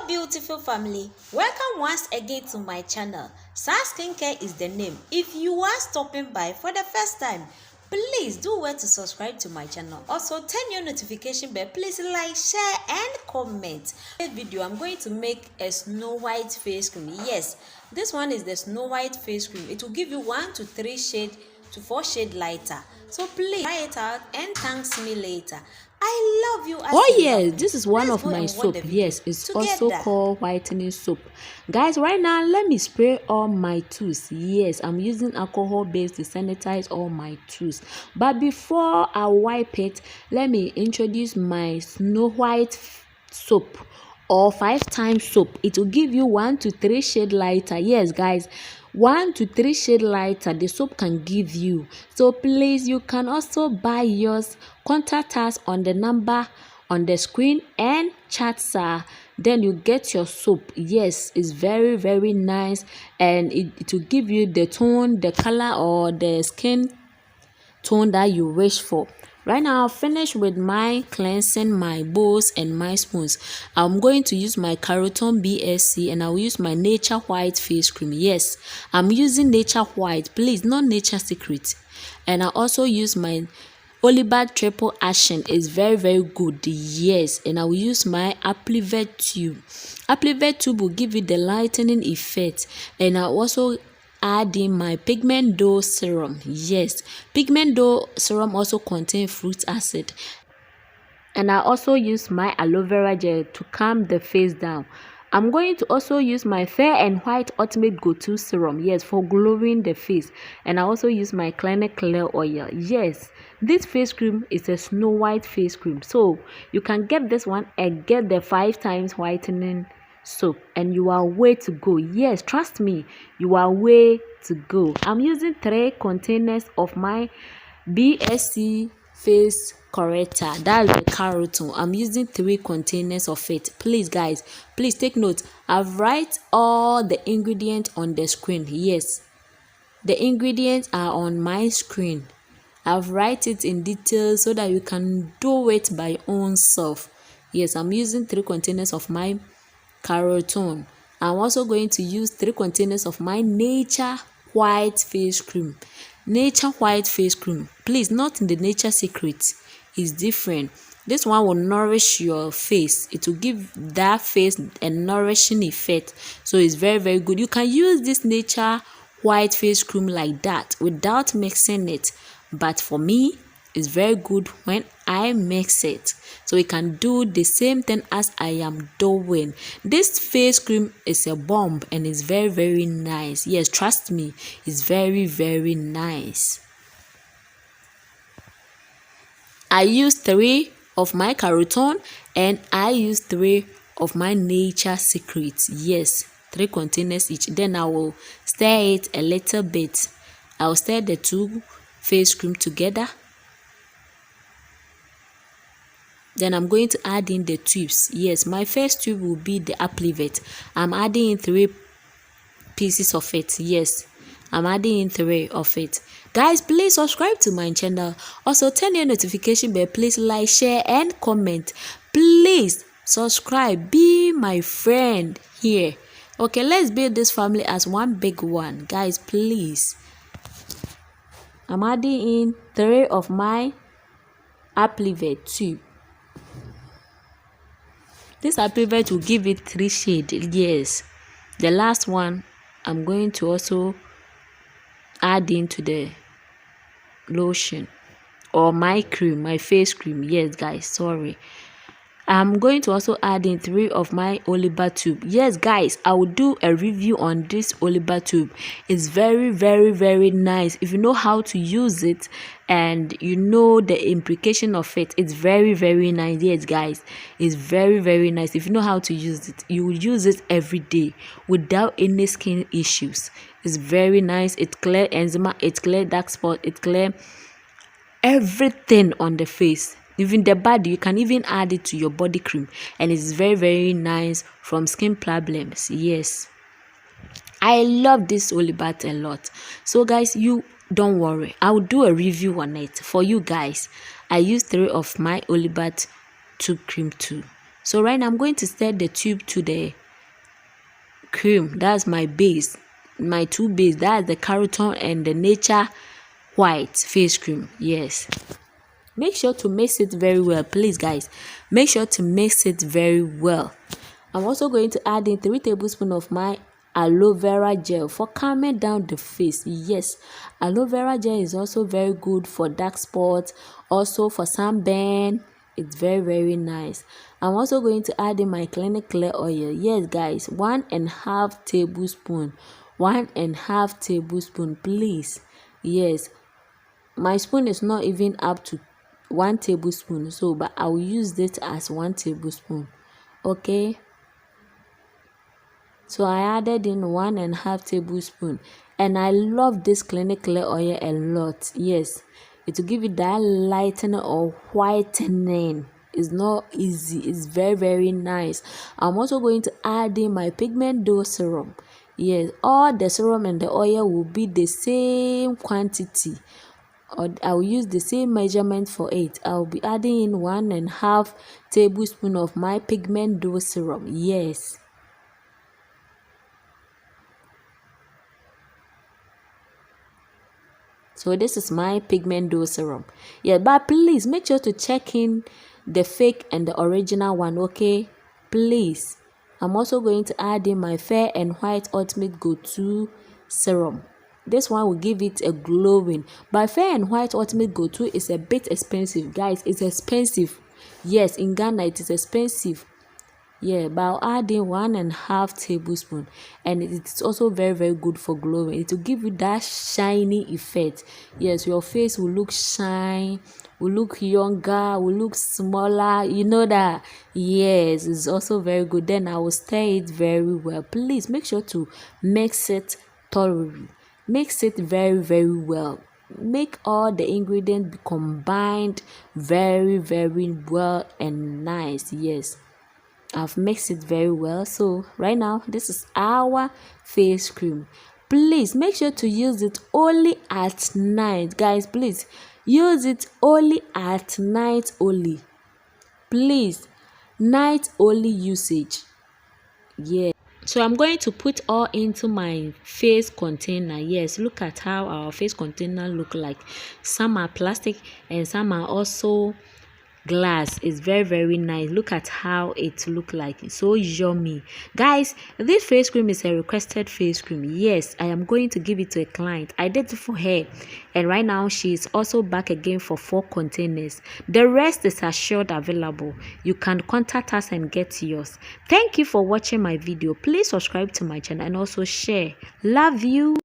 Hello beautiful family, welcome once again to my channel. Sar Skincare is the name. If you are stopping by for the first time, please do well to subscribe to my channel. Also turn your notification bell. Please like, share and comment. In this video I'm going to make a Snow White face cream. Yes, this one is the Snow White face cream. It will give you 1 to 3 shade to 4 shade lighter. So please try it out and thanks me later. I love you. Oh yes, this is one of my soap. Yes, it's also called whitening soap. Guys, right now let me spray all my tools. Yes, I'm using alcohol base to sanitize all my tools. But before I wipe it, let me introduce my Snow White soap or 5 times soap. It will give you 1 to 3 shade lighter. Yes guys, 1 to 3 shade lighter the soap can give you. So please, you can also buy yours. Contact us on the number on the screen and chat sir, then you get your soap. Yes, it's very nice, and it will give you the tone, the color or the skin tone that you wish for. Right now I'll finish with my cleansing my bowls and my spoons. I'm going to use my Carroton BSC and I'll use my Nature White face cream. Yes, I'm using Nature White, please, not Nature Secret. And I also use my Oliver Triple Action. Is very good. Yes, and I will use my Applivet tube. Applivet tube will give you the lightening effect, and I also add in my Pigment Dough serum. Yes, Pigment Dough serum also contains fruit acid, and I also use my aloe vera gel to calm the face down. I'm going to also use my Fair and White Ultimate Go-To serum. Yes, for glowing the face, and I also use my Clinic Clear oil. Yes, this face cream is a Snow White face cream, so you can get this one and get the 5 times whitening soap, and you are way to go. Yes, trust me, you are way to go. I'm using 3 containers of my BSC face corrector, that's the Carroton. I'm using 3 containers of it. Please guys, please take note. I've write all the ingredients on the screen. Yes, the ingredients are on my screen. I've write it in detail so that you can do it by your own self. Yes, I'm using 3 containers of my Carroton. I'm also going to use 3 containers of my Nature White face cream. Nature White face cream, please, not in the Nature Secret. It's different. This one will nourish your face. It will give that face a nourishing effect, so it's very good. You can use this Nature White face cream like that without mixing it, but for me it's very good when I mix it, so you can do the same thing as I am doing. This face cream is a bomb and it's very nice. Yes, trust me, it's very nice. I use 3 of my Carroton and I use 3 of my Nature Secrets. Yes, 3 containers each. Then I will stir it a little bit. I'll stir the 2 face cream together. Then I'm going to add in the tubes. Yes, my first tube will be the Applivet. I'm adding in 3 pieces of it. Yes, I'm adding in 3 of it. Guys, please subscribe to my channel. Also turn your notification bell. Please like, share and comment. Please subscribe, be my friend here. Okay, let's build this family as one big one. Guys, please. I'm adding in 3 of my Applivet tube. This Applivet will give it 3 shades. Yes, the last one I'm going to also add into the lotion or my cream, my face cream. Yes guys, sorry, I'm going to also add in 3 of my Oliver tube. Yes guys, I will do a review on this Oliver tube. It's very nice. If you know how to use it and you know the implication of it, it's very nice. Yes guys, it's very nice. If you know how to use it, you will use it every day without any skin issues. It's very nice. It clear eczema, it clear dark spot, it clear everything on the face, even the body. You can even add it to your body cream, and it's very nice from skin problems. Yes, I love this Olibat a lot. So guys, you don't worry, I will do a review on it for you guys. I use 3 of my Olibat tube cream too. So right now I'm going to set the tube to the cream. That's my base, my two base. That's the Carroton and the Nature White face cream. Yes, make sure to mix it very well, please guys. Make sure to mix it very well. I'm also going to add in 3 tablespoons of my aloe vera gel for calming down the face. Yes, aloe vera gel is also very good for dark spots, also for sunburn. It's very nice. I'm also going to add in my clinic clear oil. Yes guys, 1.5 tablespoon, 1.5 tablespoon, please. Yes, my spoon is not even up to 1 tablespoon, so but I will use it as 1 tablespoon. Okay, so I added in 1.5 tablespoon, and I love this clinic clear oil a lot. Yes, it will give you that lightening or whitening. It's not easy, it's very nice. I'm also going to add in my pigment dose serum. Yes, all the serum and the oil will be the same quantity, or I will use the same measurement for it. I will be adding in 1.5 tablespoon of my pigment dose serum. Yes, so this is my pigment dose serum. Yeah, but please make sure to check in the fake and the original one. Okay, please. I'm also going to add in my Fair and White Ultimate Go-To serum. This one will give it a glowing, but Fair and White Ultimate Go-To is a bit expensive, guys. It's expensive. Yes, in Ghana it is expensive. Yeah, but I'll add in 1.5 tablespoon, and it's also very good for glowing. It will give you that shiny effect. Yes, your face will look shine, will look younger, will look smaller, you know that. Yes, it's also very good. Then I will stir it very well. Please make sure to mix it thoroughly. Mix it very well. Make all the ingredients be combined very well and nice. Yes, I've mixed it very well. So right now, this is our face cream. Please make sure to use it only at night, guys. Please use it only at night only. Please, night only usage. Yeah, so I'm going to put all into my face container. Yes, look at how our face container look like. Some are plastic and some are also glass. Is very nice. Look at how it look like. It's so yummy, guys. This face cream is a requested face cream. Yes, I am going to give it to a client. I did it for her, and right now she is also back again for 4 containers. The rest is assured available. You can contact us and get yours. Thank you for watching my video. Please subscribe to my channel and also share. Love you.